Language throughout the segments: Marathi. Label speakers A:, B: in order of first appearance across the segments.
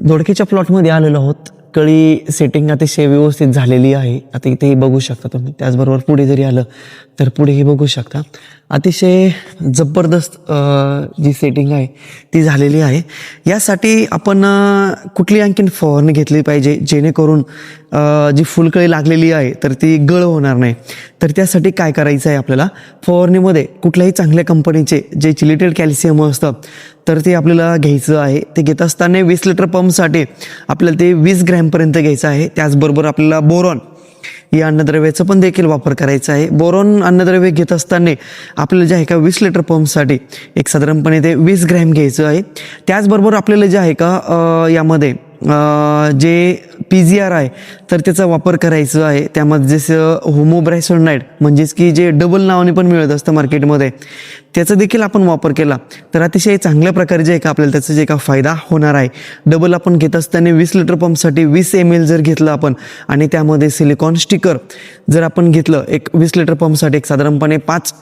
A: दोडकीच्या प्लॉटमध्ये आलेलो आहोत. कळी सेटिंग अतिशय व्यवस्थित झालेली आहे. आता इथेही बघू शकता तुम्ही. त्याचबरोबर पुढे जरी आलं तर पुढेही बघू शकता. अतिशय जबरदस्त जी सेटिंग आहे ती झालेली आहे. यासाठी आपण कुठली आणखीन फवारणी घेतली पाहिजे जेणेकरून जी फुलकळी लागलेली आहे तर ती गळ होणार नाही. तर त्यासाठी काय करायचं आहे आपल्याला, फवारणीमध्ये कुठल्याही चांगल्या कंपनीचे जे चिलिटेड कॅल्शियम असतं तर ते आपल्याला घ्यायचं आहे. ते घेत असताना 20 लिटर पंपसाठी आपल्याला ते 20 ग्रॅमपर्यंत घ्यायचं आहे. त्याचबरोबर आपल्याला बोरॉन या अन्नद्रव्याचा पण देखील वापर करायचा आहे. बोरॉन अन्नद्रव्य घेत असताना आपल्याला जे आहे का 20 लिटर पंपसाठी एक साधारणपणे ते 20 ग्रॅम घ्यायचं आहे. त्याचबरोबर आपल्याला जे आहे का यामध्ये जे PGR आहे तर त्याचा वापर करायचा आहे. त्यामध्ये जसं होमोब्रायसोनाइड म्हणजेच की जे डबल नावाने पण मिळत असतं मार्केटमध्ये, त्याचा देखील आपण वापर केला तर अतिशय चांगल्या प्रकारे जे आहे का आपल्याला त्याचा जे का फायदा होणार आहे. डबल आपण घेत असताना 20 लिटर पंपसाठी 20 ml जर घेतलं आपण आणि त्यामध्ये सिलिकॉन स्टिकर जर आपण घेतलं एक 20 लिटर पंपसाठी एक साधारणपणे 5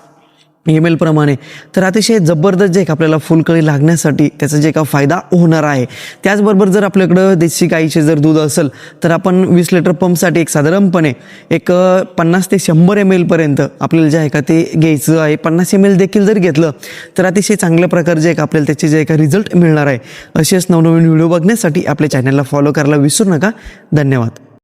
A: ml प्रमाणे, तर अतिशय जबरदस्त जे का आपल्याला फुलकळी लागण्यासाठी त्याचा जे का फायदा होणार आहे. त्याचबरोबर जर आपल्याकडं देशी गाईचे जर दूध असेल तर आपण 20 लिटर पंपसाठी एक साधारणपणे एक 50 ते 100 ml पर्यंत आपल्याला जे आहे का ते घ्यायचं आहे. 50 ml देखील जर घेतलं तर अतिशय चांगल्या प्रकारे जे आहे का आपल्याला त्याचे जे का रिझल्ट मिळणार आहे. असेच नवनवीन व्हिडिओ बघण्यासाठी आपल्या चॅनलला फॉलो करायला विसरू नका. धन्यवाद.